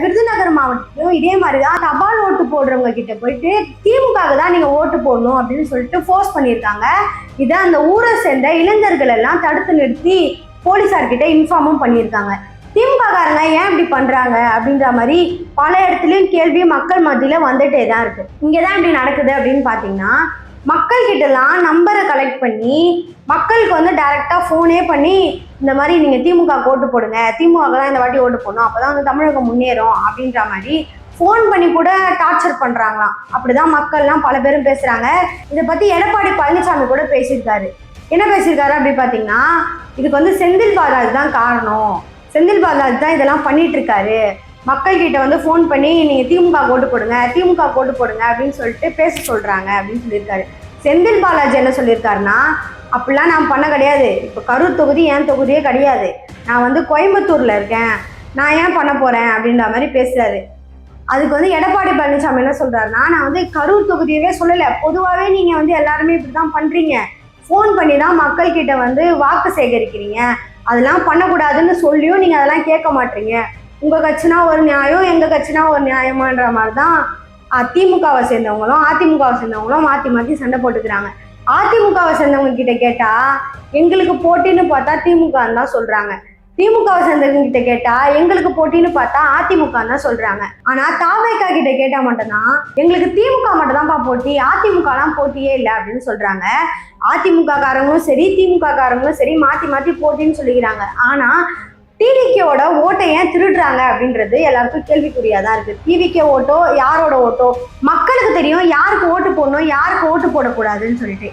விருதுநகர் மாவட்டத்திலும் இதே மாதிரிதான் தபால் ஓட்டு போடுறவங்க கிட்ட போயிட்டு திமுகவுக்கு தான் நீங்க ஓட்டு போடணும் அப்படின்னு சொல்லிட்டு ஃபோர்ஸ் பண்ணியிருக்காங்க. இதை அந்த ஊரை சேர்ந்த இளைஞர்கள் எல்லாம் தடுத்து நிறுத்தி போலீசார்கிட்ட இன்ஃபார்மும் பண்ணியிருக்காங்க. திமுக காரங்க ஏன் இப்படி பண்றாங்க அப்படின்ற மாதிரி பல இடத்துலயும் கேள்வி மக்கள் மத்தியில வந்துட்டே தான் இருக்கு. இங்கதான் இப்படி நடக்குது அப்படின்னு பாத்தீங்கன்னா, மக்கள் கிட்ட எல்லாம் நம்பரை கலெக்ட் பண்ணி மக்களுக்கு வந்து டைரக்டா போனே பண்ணி இந்த மாதிரி நீங்க திமுக ஓட்டு போடுங்க, திமுக தான் இந்த வாட்டி ஓட்டு போடணும், அப்பதான் வந்து தமிழகம் முன்னேறும் அப்படின்ற மாதிரி ஃபோன் பண்ணி கூட டார்ச்சர் பண்றாங்களாம். அப்படிதான் மக்கள்லாம் பல பேரும் பேசுறாங்க. இதை பத்தி எடப்பாடி பழனிசாமி கூட பேசியிருக்காரு. என்ன பேசியிருக்காரு அப்படி பாத்தீங்கன்னா, இதுக்கு வந்து செந்தில் பாலாஜி தான் காரணம், செந்தில் பாலாஜி தான் இதெல்லாம் பண்ணிட்டு இருக்காரு, மக்கள் கிட்ட வந்து ஃபோன் பண்ணி நீங்க திமுக ஓட்டு போடுங்க, திமுக ஓட்டு போடுங்க அப்படின்னு சொல்லிட்டு பேச சொல்றாங்க அப்படின்னு சொல்லியிருக்காரு. செந்தில் பாலாஜி என்ன சொல்லியிருக்காருன்னா, அப்படிலாம் நான் பண்ண கிடையாது, இப்போ கரூர் தொகுதி என் தொகுதியே கிடையாது, நான் வந்து கோயம்புத்தூர்ல இருக்கேன், நான் ஏன் பண்ண போறேன் அப்படின்ற மாதிரி பேசுறாரு. அதுக்கு வந்து எடப்பாடி பழனிசாமி என்ன சொல்றாருன்னா, நான் வந்து கரூர் தொகுதியவே சொல்லலை, பொதுவாகவே நீங்க வந்து எல்லாருமே இப்படிதான் பண்றீங்க, ஃபோன் பண்ணி தான் மக்கள் கிட்ட வந்து வாக்கு சேகரிக்கிறீங்க, அதெல்லாம் பண்ணக்கூடாதுன்னு சொல்லியும் நீங்க அதெல்லாம் கேட்க மாட்டீங்க, உங்க கட்சினா ஒரு நியாயம், எங்க கட்சினா ஒரு நியாயமான்ற மாதிரி தான் திமுகவை சேர்ந்தவங்களும் அதிமுகவை சேர்ந்தவங்களும் மாற்றி மாற்றி சண்டை போட்டுக்கிறாங்க. அதிமுகவை சேர்ந்தவங்க கிட்ட கேட்டா எங்களுக்கு போட்டின்னு பார்த்தா திமுகன்னு தான் சொல்றாங்க, திமுகவை சேர்ந்தவங்க கிட்ட கேட்டா எங்களுக்கு போட்டின்னு பார்த்தா அதிமுகன்னு தான் சொல்றாங்க. ஆனா தாவேகா கிட்ட கேட்டா மட்டும்தான் எங்களுக்கு திமுக மட்டும் தான்ப்பா போட்டி, அதிமுகலாம் போட்டியே இல்லை அப்படின்னு சொல்றாங்க. அதிமுக காரங்களும் சரி திமுக காரங்களும் சரி மாற்றி மாற்றி போட்டின்னு சொல்லிக்கிறாங்க. ஆனா டிவிகேவோட ஓட்டை ஏன் திருடுறாங்க அப்படின்றது எல்லாருக்கும் கேள்விக்குறியா தான் இருக்கு. டிவிகே ஓட்டோ யாரோட ஓட்டோ மக்களுக்கு தெரியும், யாருக்கு ஓட்டு போடணும் யாருக்கு ஓட்டு போடக்கூடாதுன்னு சொல்லிட்டு.